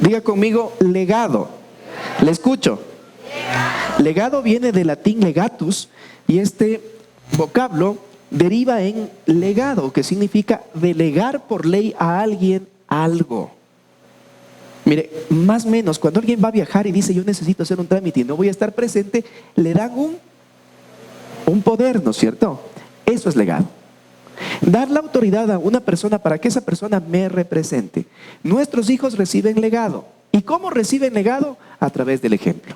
Diga conmigo, legado. Le escucho. Legado viene del latín legatus y este vocablo deriva en legado, que significa delegar por ley a alguien algo. Mire, más o menos, cuando alguien va a viajar y dice yo necesito hacer un trámite y no voy a estar presente, le dan un poder, ¿no es cierto? Eso es legado. Dar la autoridad a una persona para que esa persona me represente. Nuestros hijos reciben legado. ¿Y cómo reciben legado? A través del ejemplo.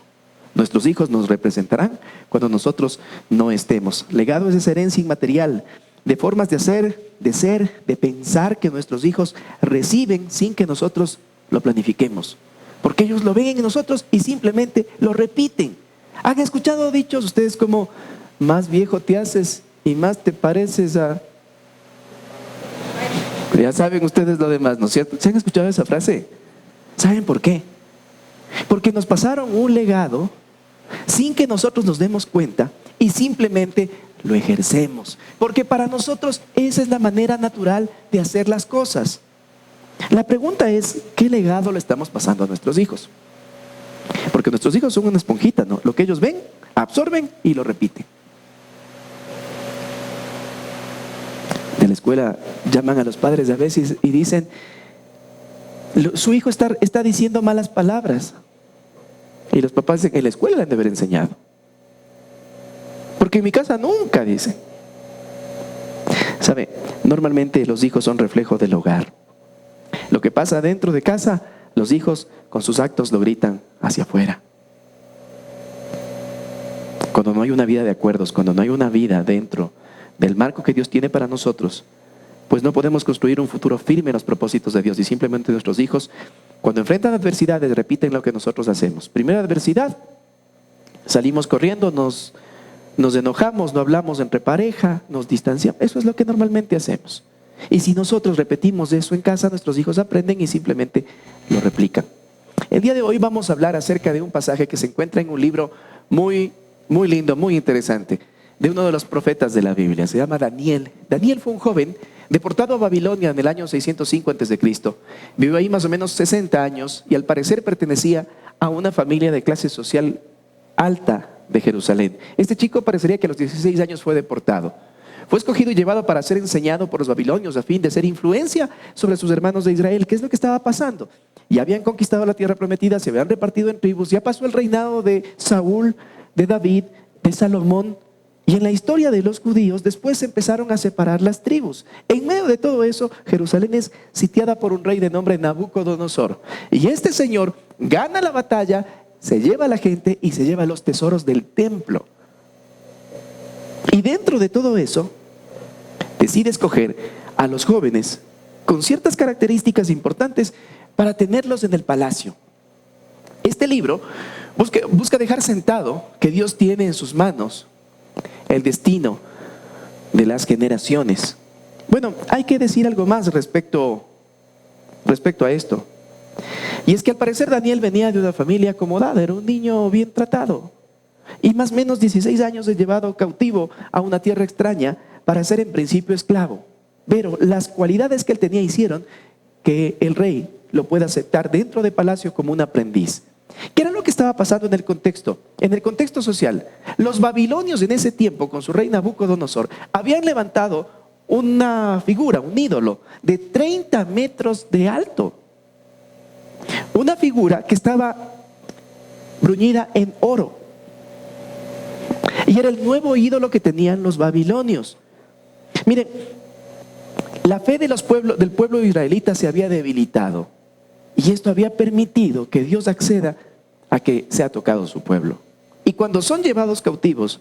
Nuestros hijos nos representarán cuando nosotros no estemos. Legado es esa herencia inmaterial de formas de hacer, de ser, de pensar que nuestros hijos reciben sin que nosotros lo planifiquemos. Porque ellos lo ven en nosotros y simplemente lo repiten. ¿Han escuchado dichos ustedes como más viejo te haces y más te pareces a... Ya saben ustedes lo demás, ¿no es cierto? ¿Se han escuchado esa frase? ¿Saben por qué? Porque nos pasaron un legado sin que nosotros nos demos cuenta y simplemente lo ejercemos. Porque para nosotros esa es la manera natural de hacer las cosas. La pregunta es, ¿qué legado le estamos pasando a nuestros hijos? Porque nuestros hijos son una esponjita, ¿no? Lo que ellos ven, absorben y lo repiten. De la escuela llaman a los padres a veces y dicen, su hijo está diciendo malas palabras. Y los papás dicen, en la escuela le han de haber enseñado. Porque en mi casa nunca, dicen. ¿Sabe? Normalmente los hijos son reflejo del hogar. Lo que pasa dentro de casa, los hijos con sus actos lo gritan hacia afuera. Cuando no hay una vida de acuerdos, cuando no hay una vida dentro del marco que Dios tiene para nosotros, pues no podemos construir un futuro firme en los propósitos de Dios. Y simplemente nuestros hijos, cuando enfrentan adversidades, repiten lo que nosotros hacemos. Primera adversidad, salimos corriendo, nos enojamos, no hablamos entre pareja, nos distanciamos. Eso es lo que normalmente hacemos. Y si nosotros repetimos eso en casa, nuestros hijos aprenden y simplemente lo replican. El día de hoy vamos a hablar acerca de un pasaje que se encuentra en un libro muy, muy lindo, muy interesante, de uno de los profetas de la Biblia. Se llama Daniel. Daniel fue un joven deportado a Babilonia en el año 605 a.C. Vivió ahí más o menos 60 años y al parecer pertenecía a una familia de clase social alta de Jerusalén. Este chico parecería que a los 16 años fue deportado. Fue escogido y llevado para ser enseñado por los babilonios a fin de ser influencia sobre sus hermanos de Israel. ¿Qué es lo que estaba pasando? Ya habían conquistado la tierra prometida, se habían repartido en tribus, ya pasó el reinado de Saúl, de David, de Salomón. Y en la historia de los judíos después se empezaron a separar las tribus. En medio de todo eso, Jerusalén es sitiada por un rey de nombre Nabucodonosor. Y este señor gana la batalla, se lleva a la gente y se lleva los tesoros del templo. Y dentro de todo eso, decide escoger a los jóvenes con ciertas características importantes para tenerlos en el palacio. Este libro busca dejar sentado que Dios tiene en sus manos el destino de las generaciones. Bueno, hay que decir algo más respecto a esto. Y es que al parecer Daniel venía de una familia acomodada, era un niño bien tratado. Y más o menos 16 años es llevado cautivo a una tierra extraña para ser en principio esclavo. Pero las cualidades que él tenía hicieron que el rey lo pueda aceptar dentro del palacio como un aprendiz. ¿Qué era lo que estaba pasando en el contexto? En el contexto social, los babilonios en ese tiempo, con su rey Nabucodonosor, habían levantado una figura, un ídolo, de 30 metros de alto. Una figura que estaba bruñida en oro. Y era el nuevo ídolo que tenían los babilonios. Miren, la fe del pueblo israelita se había debilitado. Y esto había permitido que Dios acceda a que sea tocado su pueblo. Y cuando son llevados cautivos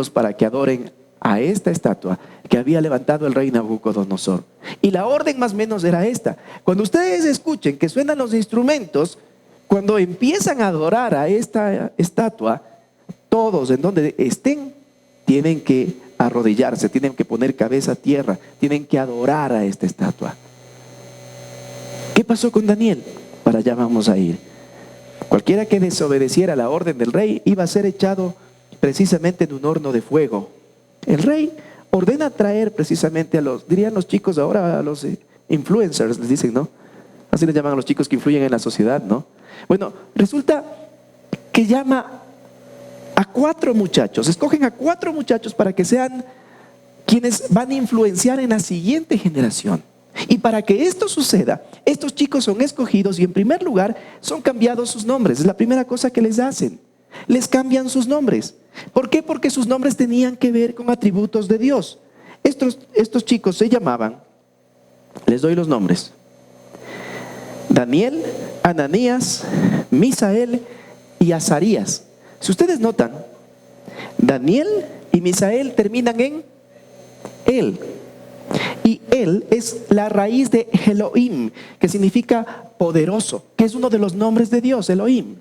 para que adoren a esta estatua que había levantado el rey Nabucodonosor. Y la orden más o menos era esta. Cuando ustedes escuchen que suenan los instrumentos, cuando empiezan a adorar a esta estatua, todos en donde estén tienen que arrodillarse, tienen que poner cabeza a tierra, tienen que adorar a esta estatua. ¿Qué pasó con Daniel? Para allá vamos a ir. Cualquiera que desobedeciera la orden del rey iba a ser echado precisamente en un horno de fuego. El rey ordena traer precisamente dirían los chicos ahora, a los influencers, les dicen, ¿no? Así les llaman a los chicos que influyen en la sociedad, ¿no? Bueno, resulta que llama a 4 muchachos, escogen a 4 muchachos para que sean quienes van a influenciar en la siguiente generación. Y para que esto suceda, estos chicos son escogidos y en primer lugar son cambiados sus nombres. Es la primera cosa que les hacen. Les cambian sus nombres. ¿Por qué? Porque sus nombres tenían que ver con atributos de Dios. Estos chicos se llamaban, les doy los nombres: Daniel, Ananías, Misael y Azarías. Si ustedes notan, Daniel y Misael terminan en él. Y él es la raíz de Elohim, que significa poderoso, que es uno de los nombres de Dios, Elohim.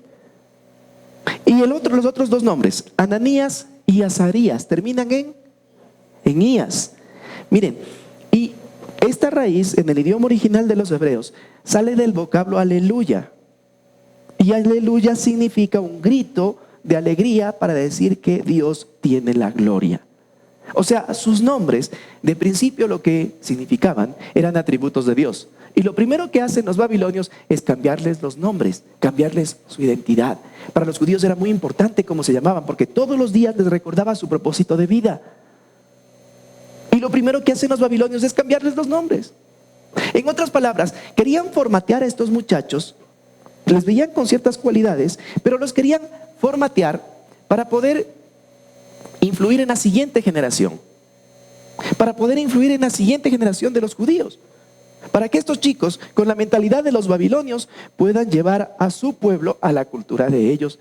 Y los otros 2 nombres, Ananías y Azarías, terminan en Ías. Miren, y esta raíz en el idioma original de los hebreos sale del vocablo aleluya. Y aleluya significa un grito de alegría para decir que Dios tiene la gloria. O sea, sus nombres, de principio lo que significaban eran atributos de Dios. Y lo primero que hacen los babilonios es cambiarles los nombres, cambiarles su identidad. Para los judíos era muy importante cómo se llamaban, porque todos los días les recordaba su propósito de vida. Y lo primero que hacen los babilonios es cambiarles los nombres. En otras palabras, querían formatear a estos muchachos, les veían con ciertas cualidades, pero los querían formatear para poder influir en la siguiente generación, para poder influir en la siguiente generación de los judíos, para que estos chicos, con la mentalidad de los babilonios, puedan llevar a su pueblo a la cultura de ellos,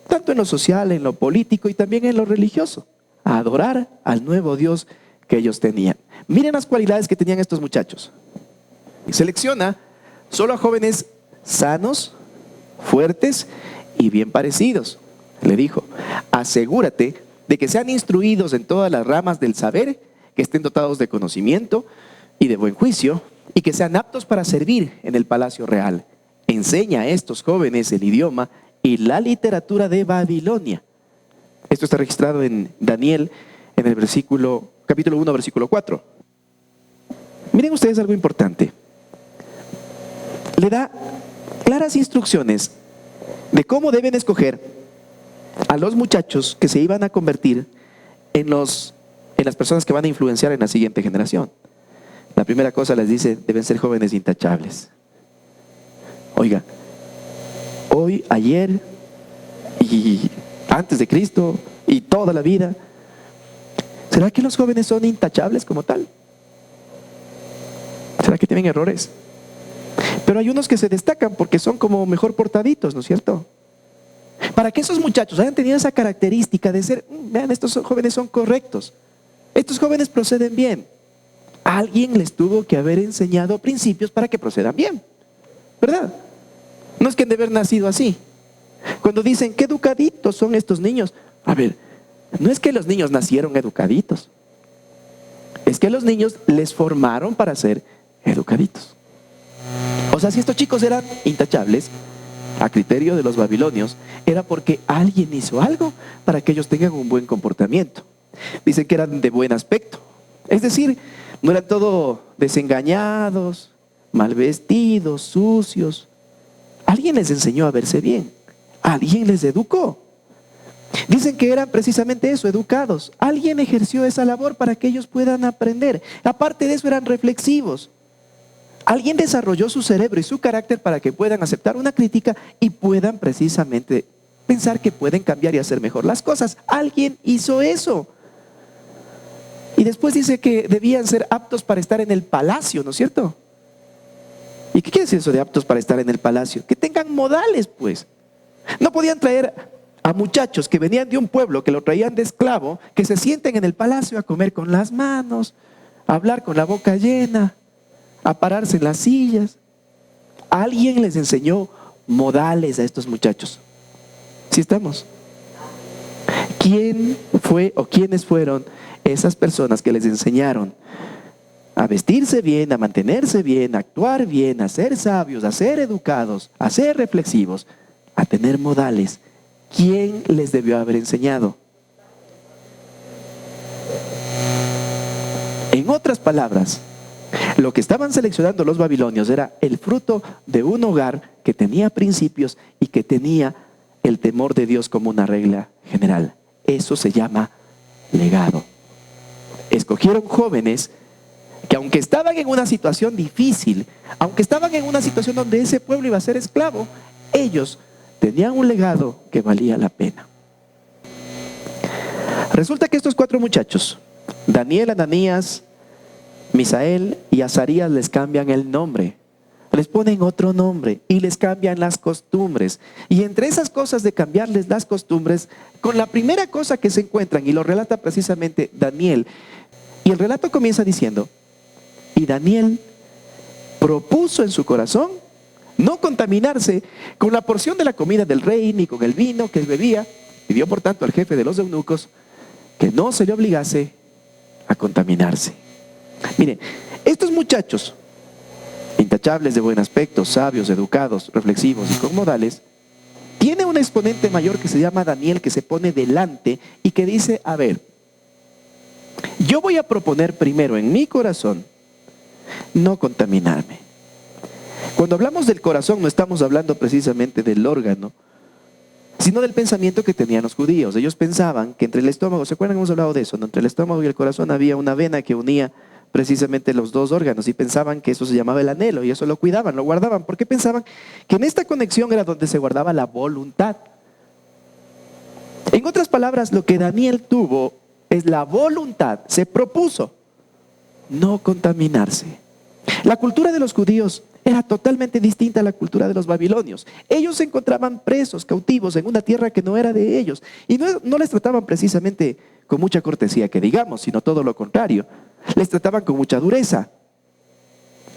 tanto en lo social, en lo político y también en lo religioso, a adorar al nuevo Dios que ellos tenían. Miren las cualidades que tenían estos muchachos. Selecciona solo a jóvenes sanos, fuertes y bien parecidos. Le dijo: asegúrate de que sean instruidos en todas las ramas del saber, que estén dotados de conocimiento y de buen juicio, y que sean aptos para servir en el palacio real. Enseña a estos jóvenes el idioma y la literatura de Babilonia. Esto está registrado en Daniel, en el capítulo 1, versículo 4. Miren ustedes algo importante. Le da claras instrucciones de cómo deben escoger a los muchachos que se iban a convertir en las personas que van a influenciar en la siguiente generación. La primera cosa les dice: deben ser jóvenes intachables. Oiga, hoy, ayer y antes de Cristo y toda la vida, ¿será que los jóvenes son intachables como tal? ¿Será que tienen errores? Pero hay unos que se destacan porque son como mejor portaditos, ¿no es cierto? Para que esos muchachos hayan tenido esa característica de ser, vean, estos jóvenes son correctos, estos jóvenes proceden bien. Alguien les tuvo que haber enseñado principios para que procedan bien, ¿verdad? No es que han de haber nacido así. Cuando dicen, qué educaditos son estos niños, a ver, no es que los niños nacieron educaditos, es que los niños les formaron para ser educaditos. O sea, si estos chicos eran intachables, a criterio de los babilonios, era porque alguien hizo algo para que ellos tengan un buen comportamiento. Dicen que eran de buen aspecto, es decir, no eran todo desengañados, mal vestidos, sucios. Alguien les enseñó a verse bien, alguien les educó. Dicen que eran precisamente eso, educados. Alguien ejerció esa labor para que ellos puedan aprender. Aparte de eso, eran reflexivos. Alguien desarrolló su cerebro y su carácter para que puedan aceptar una crítica y puedan precisamente pensar que pueden cambiar y hacer mejor las cosas. Alguien hizo eso. Y después dice que debían ser aptos para estar en el palacio, ¿no es cierto? ¿Y qué quiere decir eso de aptos para estar en el palacio? Que tengan modales, pues. No podían traer a muchachos que venían de un pueblo, que lo traían de esclavo, que se sienten en el palacio a comer con las manos, a hablar con la boca llena, a pararse en las sillas. Alguien les enseñó modales a estos muchachos. ¿Sí estamos? ¿Quién fue o quiénes fueron esas personas que les enseñaron a vestirse bien, a mantenerse bien, a actuar bien, a ser sabios, a ser educados, a ser reflexivos, a tener modales? ¿Quién les debió haber enseñado? En otras palabras, Lo que estaban seleccionando los babilonios era el fruto de un hogar que tenía principios y que tenía el temor de Dios como una regla general. Eso se llama legado. Escogieron jóvenes que, aunque estaban en una situación difícil, aunque estaban en una situación donde ese pueblo iba a ser esclavo, ellos tenían un legado que valía la pena. Resulta que estos 4 muchachos, Daniel, Ananías, Misael y Azarías, les cambian el nombre. Les ponen otro nombre y les cambian las costumbres. Y entre esas cosas de cambiarles las costumbres, con la primera cosa que se encuentran, y lo relata precisamente Daniel, y el relato comienza diciendo: y Daniel propuso en su corazón no contaminarse con la porción de la comida del rey, ni con el vino que él bebía. Pidió por tanto al jefe de los eunucos que no se le obligase a contaminarse. Miren, estos muchachos, intachables de buen aspecto, sabios, educados, reflexivos y con modales, tiene un exponente mayor que se llama Daniel, que se pone delante y que dice: a ver, yo voy a proponer primero en mi corazón no contaminarme. Cuando hablamos del corazón no estamos hablando precisamente del órgano, sino del pensamiento que tenían los judíos. Ellos pensaban que entre el estómago, ¿se acuerdan? Hemos hablado de eso, ¿no? Entre el estómago y el corazón había una vena que unía precisamente los dos órganos, y pensaban que eso se llamaba el anhelo, y eso lo cuidaban, lo guardaban, porque pensaban que en esta conexión era donde se guardaba la voluntad. En otras palabras, lo que Daniel tuvo es la voluntad, se propuso no contaminarse. La cultura de los judíos era totalmente distinta a la cultura de los babilonios. Ellos se encontraban presos, cautivos en una tierra que no era de ellos, y no les trataban precisamente con mucha cortesía, que digamos, sino todo lo contrario. Les trataban con mucha dureza.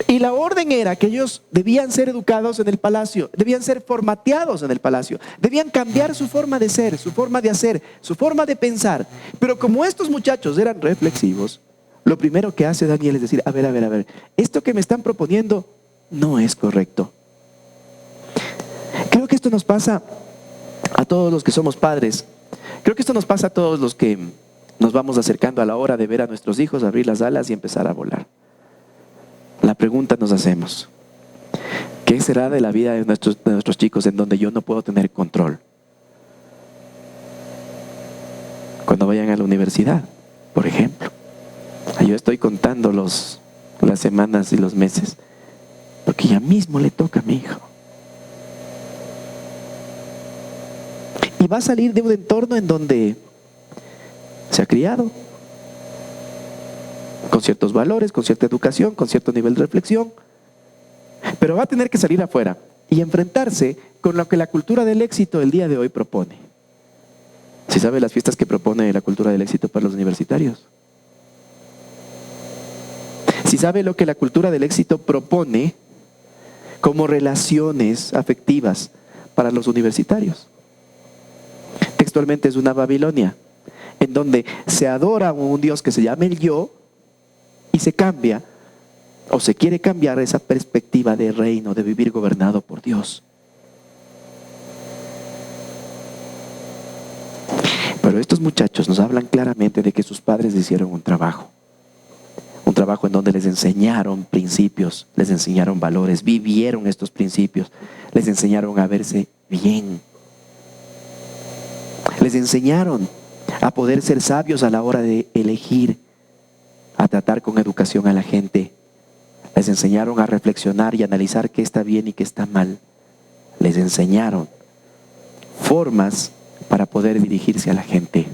Y la orden era que ellos debían ser educados en el palacio, debían ser formateados en el palacio, debían cambiar su forma de ser, su forma de hacer, su forma de pensar. Pero como estos muchachos eran reflexivos, lo primero que hace Daniel es decir: a ver, esto que me están proponiendo no es correcto. Creo que esto nos pasa a todos los que somos padres. Creo que esto nos pasa a todos los que nos vamos acercando a la hora de ver a nuestros hijos abrir las alas y empezar a volar. La pregunta nos hacemos: ¿qué será de la vida de nuestros chicos en donde yo no puedo tener control? Cuando vayan a la universidad, por ejemplo. Yo estoy contando las semanas y los meses, porque ya mismo le toca a mi hijo. Y va a salir de un entorno en donde se ha criado con ciertos valores, con cierta educación, con cierto nivel de reflexión, pero va a tener que salir afuera y enfrentarse con lo que la cultura del éxito del día de hoy propone. ¿Sí sabe las fiestas que propone la cultura del éxito para los universitarios? ¿Sí sabe lo que la cultura del éxito propone como relaciones afectivas para los universitarios? Textualmente es una Babilonia, en donde se adora a un Dios que se llama el yo, y se cambia, o se quiere cambiar esa perspectiva de reino, de vivir gobernado por Dios. Pero estos muchachos nos hablan claramente de que sus padres hicieron un trabajo en donde les enseñaron principios, les enseñaron valores, vivieron estos principios, les enseñaron a verse bien, les enseñaron a poder ser sabios a la hora de elegir, a tratar con educación a la gente, les enseñaron a reflexionar y analizar qué está bien y qué está mal, les enseñaron formas para poder dirigirse a la gente.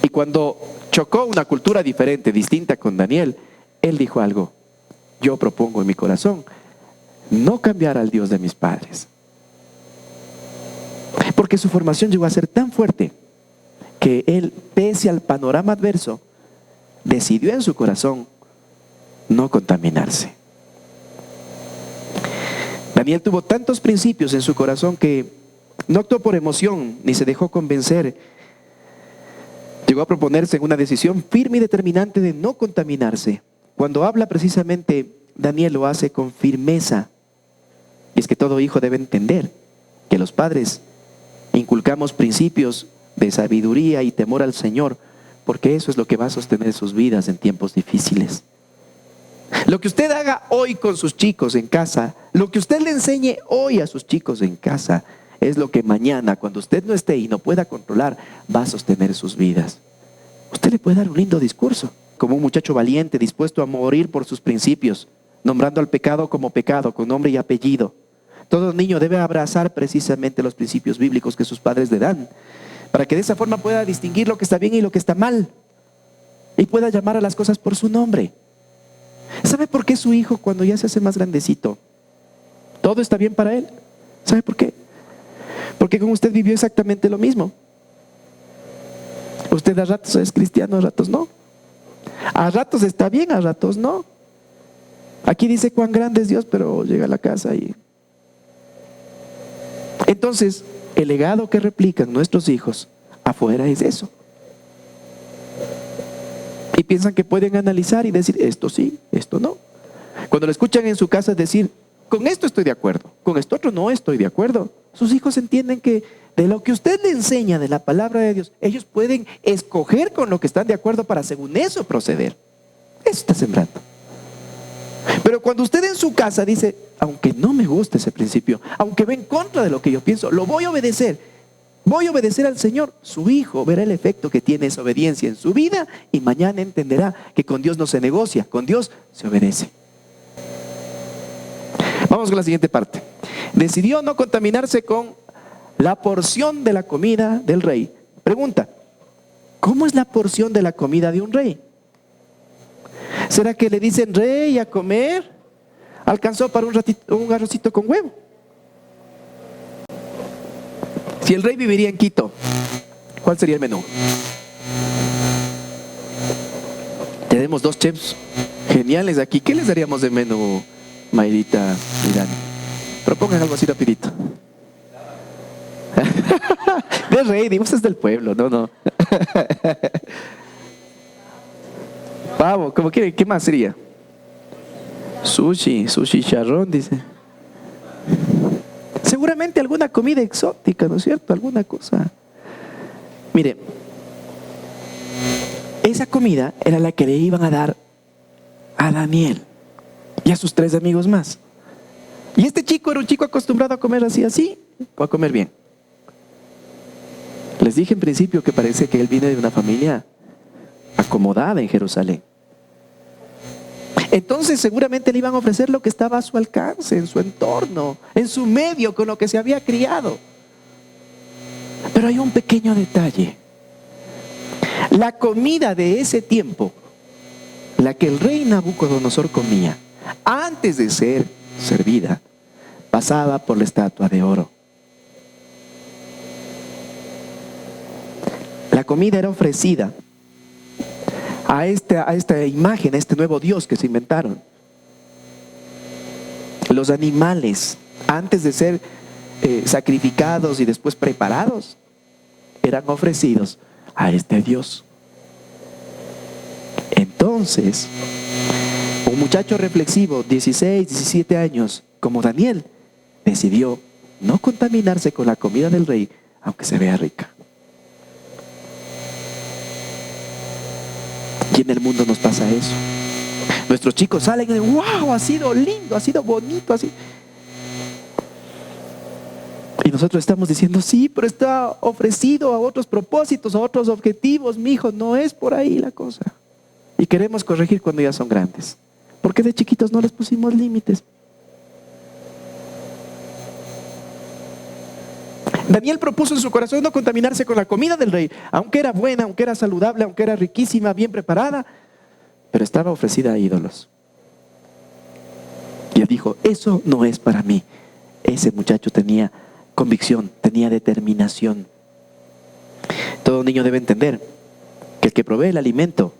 Y cuando chocó una cultura diferente, distinta con Daniel, él dijo algo: yo propongo en mi corazón no cambiar al Dios de mis padres. Porque su formación llegó a ser tan fuerte que él, pese al panorama adverso, decidió en su corazón no contaminarse. Daniel tuvo tantos principios en su corazón que no actuó por emoción ni se dejó convencer. Llegó a proponerse en una decisión firme y determinante de no contaminarse. Cuando habla precisamente, Daniel lo hace con firmeza. Y es que todo hijo debe entender que los padres inculcamos principios de sabiduría y temor al Señor porque eso es lo que va a sostener sus vidas en tiempos difíciles. Lo que usted haga hoy con sus chicos en casa, lo que usted le enseñe hoy a sus chicos en casa, es lo que mañana, cuando usted no esté y no pueda controlar, va a sostener sus vidas. Usted le puede dar un lindo discurso, como un muchacho valiente, dispuesto a morir por sus principios, nombrando al pecado como pecado, con nombre y apellido. Todo niño debe abrazar precisamente los principios bíblicos que sus padres le dan, para que de esa forma pueda distinguir lo que está bien y lo que está mal, y pueda llamar a las cosas por su nombre. ¿Sabe por qué su hijo, cuando ya se hace más grandecito, todo está bien para él? ¿Sabe por qué? Porque con usted vivió exactamente lo mismo. Usted a ratos es cristiano, a ratos no. A ratos está bien, a ratos no. Aquí dice cuán grande es Dios, pero llega a la casa y... Entonces, el legado que replican nuestros hijos afuera es eso. Y piensan que pueden analizar y decir, esto sí, esto no. Cuando lo escuchan en su casa decir, con esto estoy de acuerdo, con esto otro no estoy de acuerdo, sus hijos entienden que de lo que usted le enseña de la palabra de Dios, ellos pueden escoger con lo que están de acuerdo para según eso proceder. Eso está sembrando. Pero cuando usted en su casa dice, aunque no me guste ese principio, aunque va en contra de lo que yo pienso, lo voy a obedecer al Señor, su hijo verá el efecto que tiene esa obediencia en su vida y mañana entenderá que con Dios no se negocia, con Dios se obedece. Vamos con la siguiente parte. Decidió no contaminarse con la porción de la comida del rey. Pregunta, ¿cómo es la porción de la comida de un rey? ¿Será que le dicen rey a comer? ¿Alcanzó para un arrocito con huevo? Si el rey viviría en Quito, ¿cuál sería el menú? Tenemos dos chefs geniales aquí. ¿Qué les daríamos de menú, Mayrita y Dani? Propongan algo así rapidito. De rey, digamos, es del pueblo, no. Pavo, ¿cómo quiere? ¿Qué más sería? Sushi charrón, dice. Seguramente alguna comida exótica, ¿no es cierto? Alguna cosa. Mire, esa comida era la que le iban a dar a Daniel y a sus 3 amigos más. Y este chico era un chico acostumbrado a comer así, o a comer bien. Les dije en principio que parece que él viene de una familia acomodada en Jerusalén. Entonces seguramente le iban a ofrecer lo que estaba a su alcance, en su entorno, en su medio, con lo que se había criado. Pero hay un pequeño detalle. La comida de ese tiempo, la que el rey Nabucodonosor comía, antes de ser servida, pasaba por la estatua de oro. La comida era ofrecida a esta imagen, a este nuevo Dios que se inventaron. Los animales, antes de ser sacrificados y después preparados, eran ofrecidos a este Dios. Entonces, un muchacho reflexivo, 16, 17 años, como Daniel, decidió no contaminarse con la comida del rey, aunque se vea rica. Y en el mundo nos pasa eso. Nuestros chicos salen y dicen, wow, ha sido lindo, ha sido bonito, así. Y nosotros estamos diciendo, sí, pero está ofrecido a otros propósitos, a otros objetivos, mi hijo, no es por ahí la cosa. Y queremos corregir cuando ya son grandes. Porque de chiquitos no les pusimos límites. Daniel propuso en su corazón no contaminarse con la comida del rey, aunque era buena, aunque era saludable, aunque era riquísima, bien preparada, pero estaba ofrecida a ídolos. Y él dijo, eso no es para mí. Ese muchacho tenía convicción, tenía determinación. Todo niño debe entender que el que provee el alimento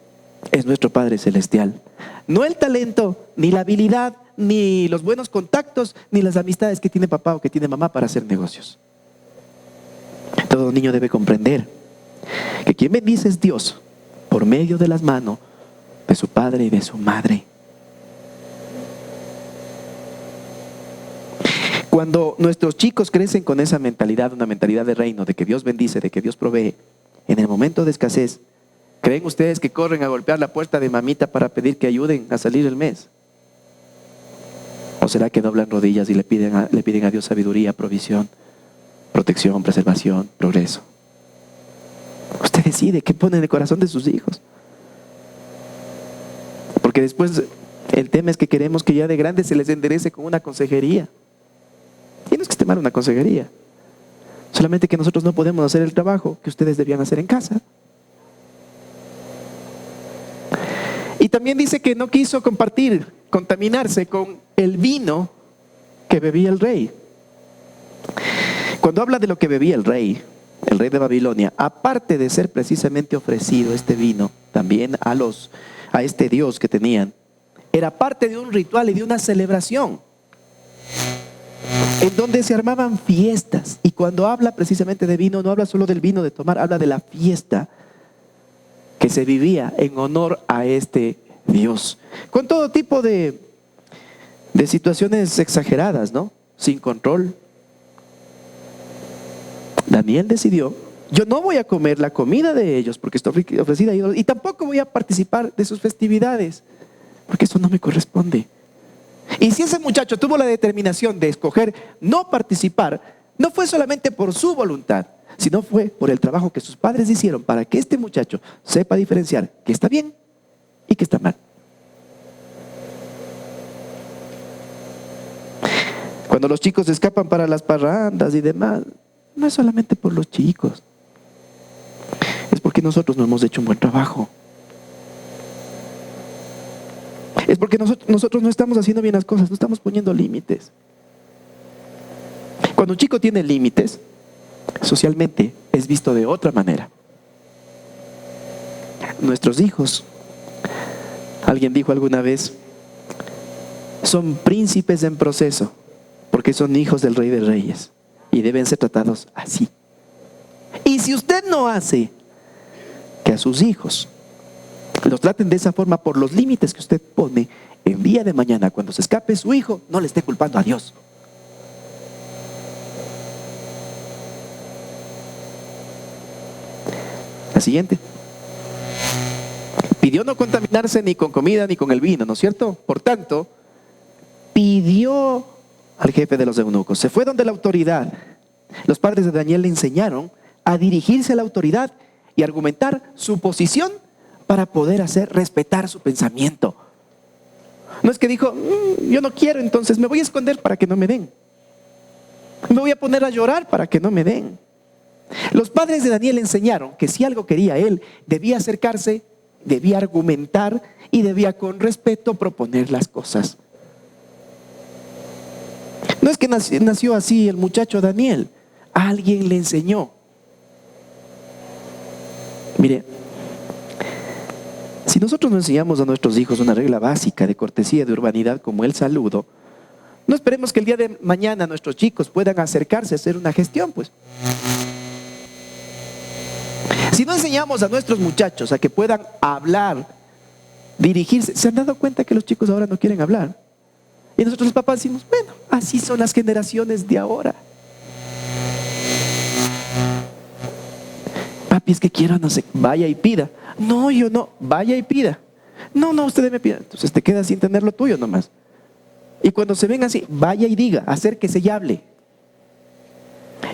es nuestro Padre Celestial. No el talento, ni la habilidad, ni los buenos contactos, ni las amistades que tiene papá o que tiene mamá para hacer negocios. Todo niño debe comprender que quien bendice es Dios por medio de las manos de su padre y de su madre. Cuando nuestros chicos crecen con esa mentalidad, una mentalidad de reino, de que Dios bendice, de que Dios provee, en el momento de escasez, ¿Creen ustedes que corren a golpear la puerta de mamita para pedir que ayuden a salir el mes? ¿O será que doblan rodillas y le piden a Dios sabiduría, provisión, protección, preservación, progreso? Usted decide qué pone en el corazón de sus hijos. Porque después el tema es que queremos que ya de grande se les enderece con una consejería. Y no es que esté mal una consejería. Solamente que nosotros no podemos hacer el trabajo que ustedes debían hacer en casa. Y también dice que no quiso contaminarse con el vino que bebía el rey. Cuando habla de lo que bebía el rey de Babilonia, aparte de ser precisamente ofrecido este vino también a este Dios que tenían, era parte de un ritual y de una celebración en donde se armaban fiestas. Y cuando habla precisamente de vino, no habla solo del vino de tomar, habla de la fiesta que se vivía en honor a este Dios, con todo tipo de situaciones exageradas, ¿no? Sin control. Daniel decidió: yo no voy a comer la comida de ellos porque está ofrecida a ídolos, y tampoco voy a participar de sus festividades porque eso no me corresponde. Y si ese muchacho tuvo la determinación de escoger no participar, no fue solamente por su voluntad, sino fue por el trabajo que sus padres hicieron para que este muchacho sepa diferenciar qué está bien y qué está mal. Cuando los chicos escapan para las parrandas y demás, no es solamente por los chicos, es porque nosotros no hemos hecho un buen trabajo. Es porque nosotros no estamos haciendo bien las cosas, no estamos poniendo límites. Cuando un chico tiene límites, socialmente es visto de otra manera. Nuestros hijos, alguien dijo alguna vez, son príncipes en proceso, porque son hijos del Rey de Reyes y deben ser tratados así. Y si usted no hace que a sus hijos los traten de esa forma por los límites que usted pone, el día de mañana, cuando se escape su hijo, no le esté culpando a Dios. La siguiente. Pidió no contaminarse ni con comida ni con el vino, ¿no es cierto? Por tanto, pidió al jefe de los eunucos. Se fue donde la autoridad. Los padres de Daniel le enseñaron a dirigirse a la autoridad y argumentar su posición para poder hacer respetar su pensamiento. No es que dijo, yo no quiero, entonces me voy a esconder para que no me den. Me voy a poner a llorar para que no me den. Los padres de Daniel enseñaron que si algo quería él, debía acercarse, debía argumentar y debía con respeto proponer las cosas. No es que nació así el muchacho Daniel, alguien le enseñó. Mire, si nosotros no enseñamos a nuestros hijos una regla básica de cortesía, de urbanidad, como el saludo, no esperemos que el día de mañana nuestros chicos puedan acercarse a hacer una gestión, pues. Si no enseñamos a nuestros muchachos a que puedan hablar, dirigirse, ¿se han dado cuenta que los chicos ahora no quieren hablar? Y nosotros los papás decimos, bueno, así son las generaciones de ahora. Papi, es que quiero, no sé, vaya y pida. No, yo no, vaya y pida. No, usted me pida. Entonces te quedas sin tener lo tuyo nomás. Y cuando se ven así, vaya y diga, acérquese y hable.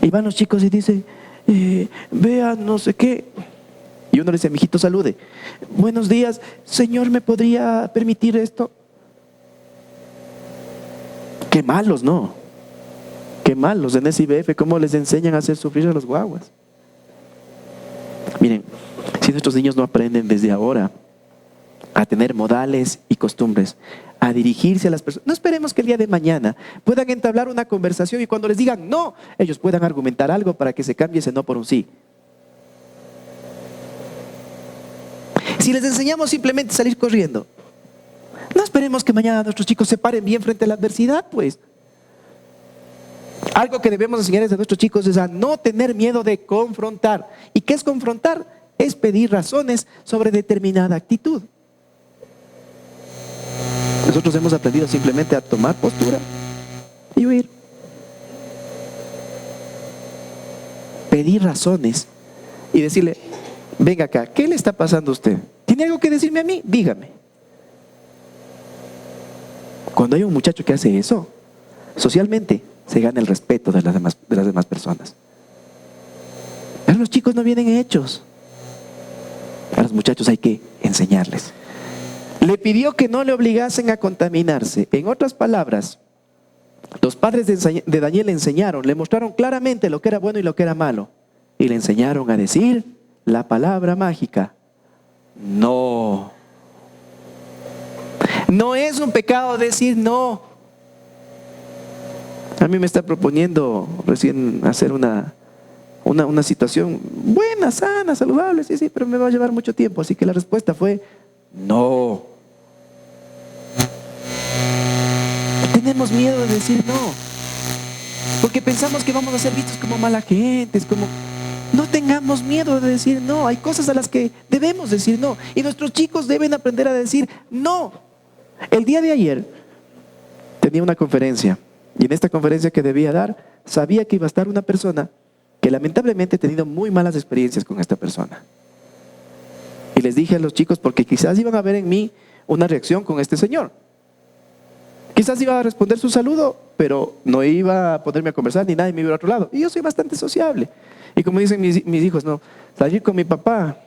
Y van los chicos y dicen, vea no sé qué. Y uno le dice, mijito, salude. Buenos días, señor, ¿me podría permitir esto? Qué malos, ¿no? Qué malos en SIBF, cómo les enseñan a hacer sufrir a los guaguas. Miren, si nuestros niños no aprenden desde ahora a tener modales y costumbres, a dirigirse a las personas, no esperemos que el día de mañana puedan entablar una conversación y cuando les digan no, ellos puedan argumentar algo para que se cambie ese no por un sí. Si les enseñamos simplemente a salir corriendo, no esperemos que mañana nuestros chicos se paren bien frente a la adversidad, pues. Algo que debemos enseñarles a nuestros chicos es a no tener miedo de confrontar. ¿Y qué es confrontar? Es pedir razones sobre determinada actitud. Nosotros hemos aprendido simplemente a tomar postura y huir. Pedir razones y decirle, venga acá, ¿qué le está pasando a usted? ¿Tiene algo que decirme a mí? Dígame. Cuando hay un muchacho que hace eso, socialmente se gana el respeto de las demás personas. Pero los chicos no vienen hechos. A los muchachos hay que enseñarles. Le pidió que no le obligasen a contaminarse. En otras palabras, los padres de Daniel le enseñaron, le mostraron claramente lo que era bueno y lo que era malo. Y le enseñaron a decir la palabra mágica: no. No es un pecado decir no. A mí me está proponiendo recién hacer una situación buena, sana, saludable, sí, pero me va a llevar mucho tiempo. Así que la respuesta fue no. Tenemos miedo de decir no, porque pensamos que vamos a ser vistos como mala gente. No tengamos miedo de decir no. Hay cosas a las que debemos decir no, y nuestros chicos deben aprender a decir no. El día de ayer tenía una conferencia, y en esta conferencia que debía dar, sabía que iba a estar una persona que lamentablemente he tenido muy malas experiencias con esta persona. Y les dije a los chicos, porque quizás iban a ver en mí una reacción con este señor. Quizás iba a responder su saludo, pero no iba a ponerme a conversar ni nadie me iba a otro lado. Y yo soy bastante sociable. Y como dicen mis hijos, no, salir con mi papá,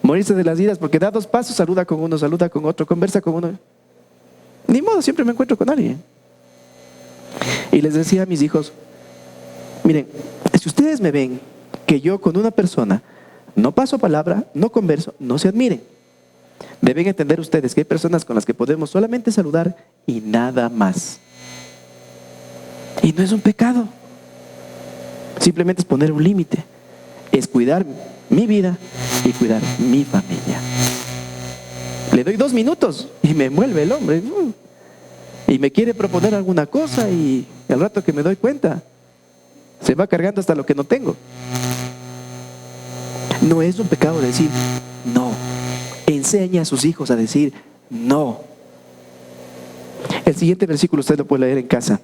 morirse de las iras, porque da 2 pasos, saluda con uno, saluda con otro, conversa con uno. Ni modo, siempre me encuentro con alguien. Y les decía a mis hijos, miren, si ustedes me ven que yo con una persona no paso palabra, no converso, no se admiren. Deben entender ustedes que hay personas con las que podemos solamente saludar y nada más. Y no es un pecado. Simplemente es poner un límite. Es cuidar mi vida y cuidar mi familia. Le doy 2 minutos y me envuelve el hombre. Y me quiere proponer alguna cosa, y al rato que me doy cuenta, se va cargando hasta lo que no tengo. No es un pecado decir no. Enseña a sus hijos a decir no. El siguiente versículo usted lo puede leer en casa,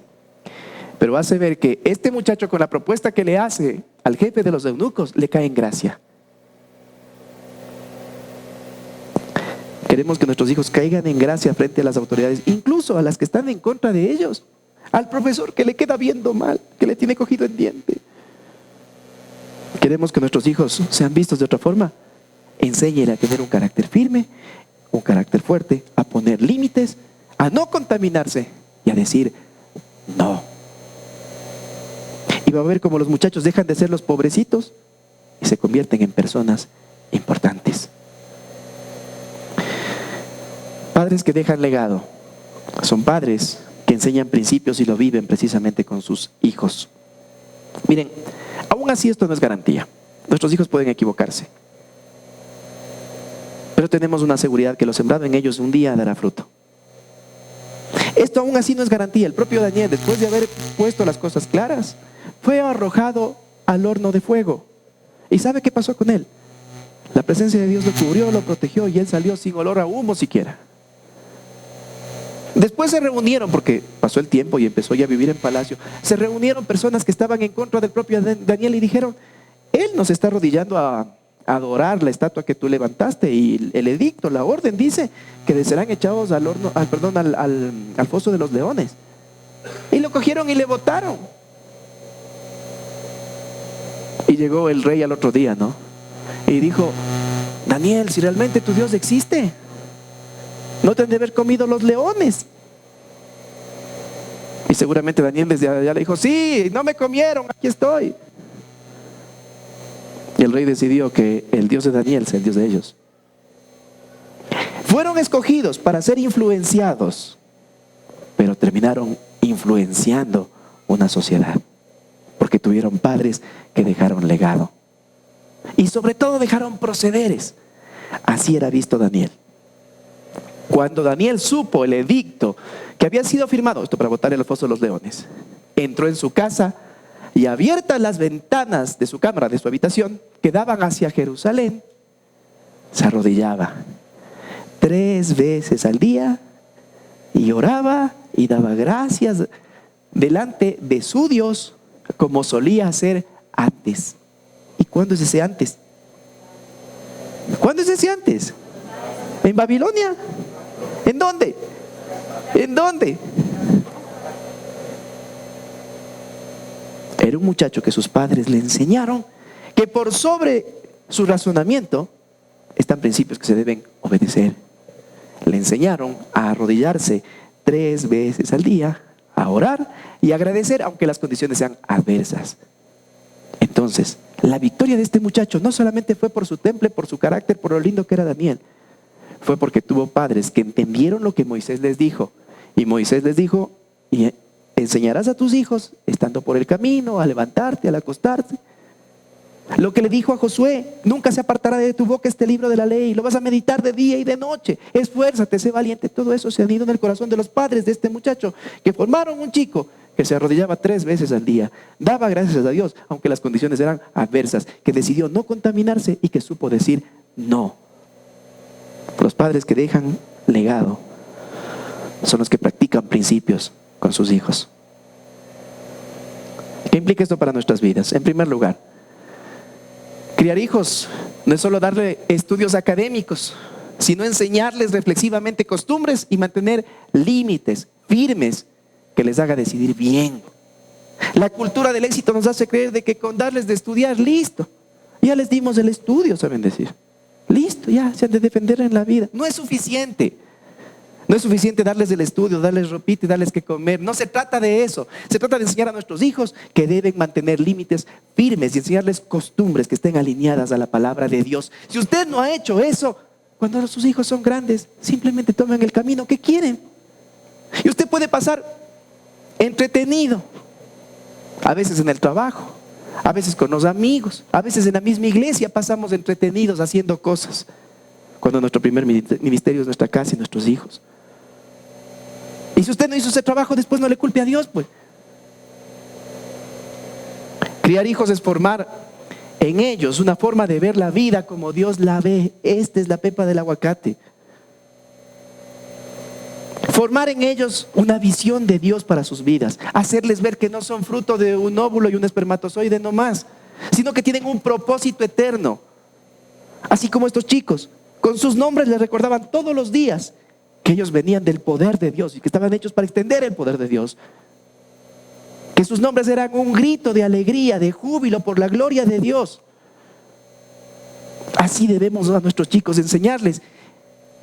pero hace ver que este muchacho, con la propuesta que le hace al jefe de los eunucos, le cae en gracia. Queremos que nuestros hijos caigan en gracia frente a las autoridades, incluso a las que están en contra de ellos. Al profesor que le queda viendo mal, que le tiene cogido el diente. Queremos que nuestros hijos sean vistos de otra forma. Enséñele a tener un carácter firme, un carácter fuerte, a poner límites, a no contaminarse y a decir no. Y va a ver cómo los muchachos dejan de ser los pobrecitos y se convierten en personas importantes. Padres que dejan legado son padres que enseñan principios y lo viven precisamente con sus hijos. Miren, aún así esto no es garantía. Nuestros hijos pueden equivocarse, pero tenemos una seguridad que lo sembrado en ellos un día dará fruto. Esto aún así no es garantía. El propio Daniel, después de haber puesto las cosas claras, fue arrojado al horno de fuego. ¿Y sabe qué pasó con él? La presencia de Dios lo cubrió, lo protegió, y él salió sin olor a humo siquiera. Después se reunieron, porque pasó el tiempo y empezó ya a vivir en palacio. Se reunieron personas que estaban en contra del propio Daniel y dijeron: él nos está arrodillando a adorar la estatua que tú levantaste, y el edicto, la orden dice que serán echados al foso de los leones. Y lo cogieron y le botaron. Y llegó el rey al otro día, ¿no? Y dijo: Daniel, si realmente tu Dios existe, no te han de haber comido los leones. Y seguramente Daniel desde allá le dijo: sí, no me comieron, aquí estoy. Y el rey decidió que el Dios de Daniel sea el Dios de ellos. Fueron escogidos para ser influenciados, pero terminaron influenciando una sociedad, porque tuvieron padres que dejaron legado. Y sobre todo dejaron procederes. Así era visto Daniel. Cuando Daniel supo el edicto que había sido firmado, esto para botar en el foso de los leones, entró en su casa, y abiertas las ventanas de su cámara, de su habitación, que daban hacia Jerusalén, se arrodillaba 3 veces al día y oraba y daba gracias delante de su Dios, como solía hacer antes. ¿Y cuándo es ese antes? ¿Cuándo es ese antes? ¿En Babilonia? ¿En dónde? ¿En dónde? Era un muchacho que sus padres le enseñaron que por sobre su razonamiento están principios que se deben obedecer. Le enseñaron a arrodillarse 3 veces al día, a orar y agradecer aunque las condiciones sean adversas. Entonces, la victoria de este muchacho no solamente fue por su temple, por su carácter, por lo lindo que era Daniel. Fue porque tuvo padres que entendieron lo que Moisés les dijo. Y Moisés les dijo, y enseñarás a tus hijos, estando por el camino, a levantarte, al acostarte. Lo que le dijo a Josué, nunca se apartará de tu boca este libro de la ley, lo vas a meditar de día y de noche. Esfuérzate, sé valiente. Todo eso se ha ido en el corazón de los padres de este muchacho, que formaron un chico que se arrodillaba 3 veces al día, daba gracias a Dios, aunque las condiciones eran adversas, que decidió no contaminarse y que supo decir no. Los padres que dejan legado son los que practican principios con sus hijos. ¿Qué implica esto para nuestras vidas? En primer lugar, criar hijos no es solo darle estudios académicos, sino enseñarles reflexivamente costumbres y mantener límites firmes que les haga decidir bien. La cultura del éxito nos hace creer de que con darles de estudiar, listo, ya les dimos el estudio, saben decir. Listo, ya se han de defender en la vida. No es suficiente. No es suficiente darles el estudio, darles ropita y darles que comer. No se trata de eso. Se trata de enseñar a nuestros hijos que deben mantener límites firmes y enseñarles costumbres que estén alineadas a la palabra de Dios. Si usted no ha hecho eso, cuando sus hijos son grandes, simplemente toman el camino que quieren. Y usted puede pasar entretenido, a veces en el trabajo, a veces con los amigos, a veces en la misma iglesia pasamos entretenidos haciendo cosas, cuando nuestro primer ministerio es nuestra casa y nuestros hijos. Y si usted no hizo ese trabajo, después no le culpe a Dios, pues. Criar hijos es formar en ellos una forma de ver la vida como Dios la ve. Esta es la pepa del aguacate. Formar en ellos una visión de Dios para sus vidas. Hacerles ver que no son fruto de un óvulo y un espermatozoide no más, sino que tienen un propósito eterno. Así como estos chicos, con sus nombres les recordaban todos los días que ellos venían del poder de Dios y que estaban hechos para extender el poder de Dios. Que sus nombres eran un grito de alegría, de júbilo por la gloria de Dios. Así debemos a nuestros chicos enseñarles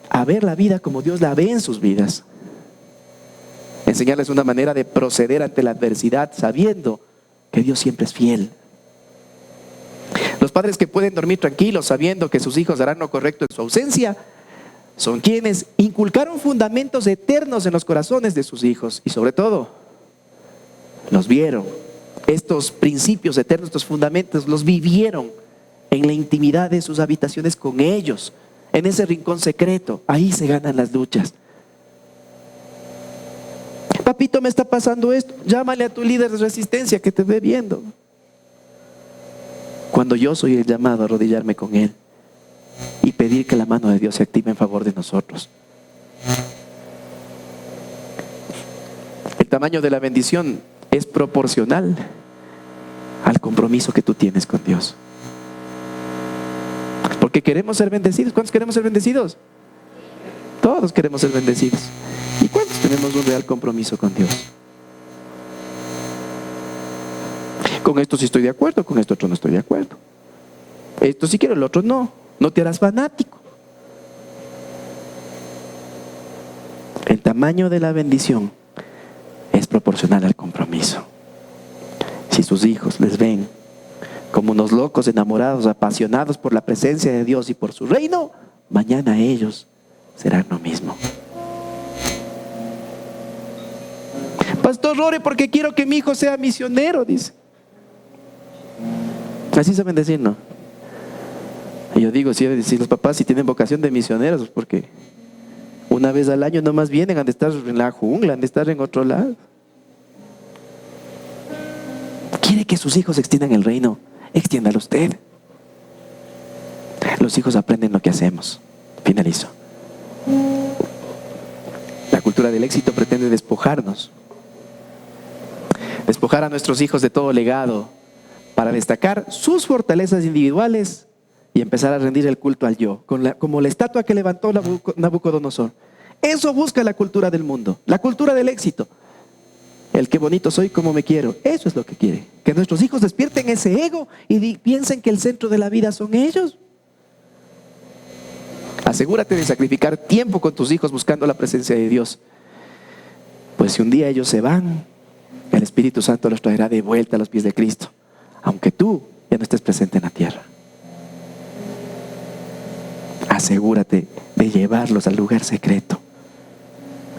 a ver la vida como Dios la ve en sus vidas. Enseñarles una manera de proceder ante la adversidad, sabiendo que Dios siempre es fiel. Los padres que pueden dormir tranquilos, sabiendo que sus hijos harán lo correcto en su ausencia, son quienes inculcaron fundamentos eternos en los corazones de sus hijos. Y sobre todo, los vieron. Estos principios eternos, estos fundamentos, los vivieron en la intimidad de sus habitaciones con ellos. En ese rincón secreto, ahí se ganan las luchas. Papito, me está pasando esto. Llámale a tu líder de resistencia que te ve viendo. Cuando yo soy el llamado a arrodillarme con él y pedir que la mano de Dios se active en favor de nosotros. El tamaño de la bendición es proporcional al compromiso que tú tienes con Dios. Porque queremos ser bendecidos. ¿Cuántos queremos ser bendecidos? Todos queremos ser bendecidos. ¿Y cuántos tenemos un real compromiso con Dios? Con esto sí estoy de acuerdo, con esto otro no estoy de acuerdo. Esto sí quiero, el otro no. No te harás fanático. El tamaño de la bendición es proporcional al compromiso. Si sus hijos les ven como unos locos enamorados, apasionados por la presencia de Dios y por su reino, mañana ellos serán lo mismo. Pastor, ore porque quiero que mi hijo sea misionero, dice. Así saben decir, ¿no? Y yo digo, si los papás si tienen vocación de misioneros, porque una vez al año nomás vienen, han de estar en la jungla, han de estar en otro lado. ¿Quiere que sus hijos extiendan el reino? Extiéndalo usted. Los hijos aprenden lo que hacemos. Finalizo. La cultura del éxito pretende despojarnos. Despojar a nuestros hijos de todo legado para destacar sus fortalezas individuales y empezar a rendir el culto al yo, como la estatua que levantó Nabucodonosor. Eso busca la cultura del mundo, la cultura del éxito. El qué bonito soy, cómo me quiero. Eso es lo que quiere. Que nuestros hijos despierten ese ego y piensen que el centro de la vida son ellos. Asegúrate de sacrificar tiempo con tus hijos buscando la presencia de Dios. Pues si un día ellos se van, el Espíritu Santo los traerá de vuelta a los pies de Cristo, aunque tú ya no estés presente en la tierra. Asegúrate de llevarlos al lugar secreto.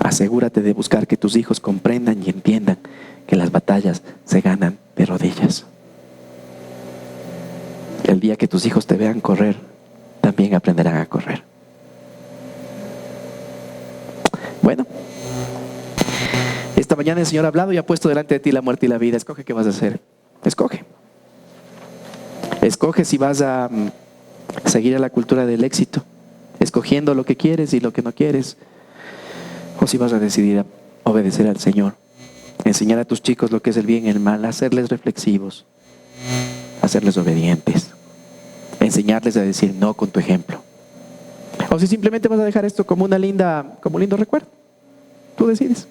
Asegúrate de buscar que tus hijos comprendan y entiendan que las batallas se ganan de rodillas. El día que tus hijos te vean correr, también aprenderán a correr. Bueno, esta mañana el Señor ha hablado y ha puesto delante de ti la muerte y la vida. Escoge qué vas a hacer. Escoge. Escoge si vas a seguir a la cultura del éxito, escogiendo lo que quieres y lo que no quieres, o si vas a decidir obedecer al Señor, enseñar a tus chicos lo que es el bien y el mal, hacerles reflexivos, hacerles obedientes, enseñarles a decir no con tu ejemplo. O si simplemente vas a dejar esto como un lindo recuerdo. Tú decides.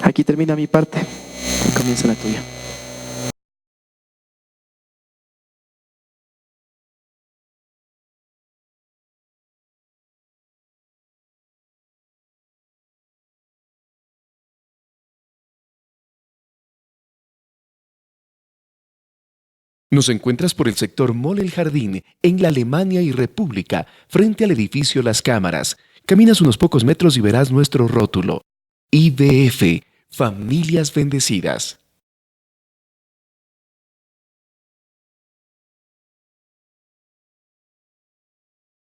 Aquí termina mi parte y comienza la tuya. Nos encuentras por el sector Mall El Jardín, en la Alemania y República, frente al edificio Las Cámaras. Caminas unos pocos metros y verás nuestro rótulo. IBF, Familias Bendecidas.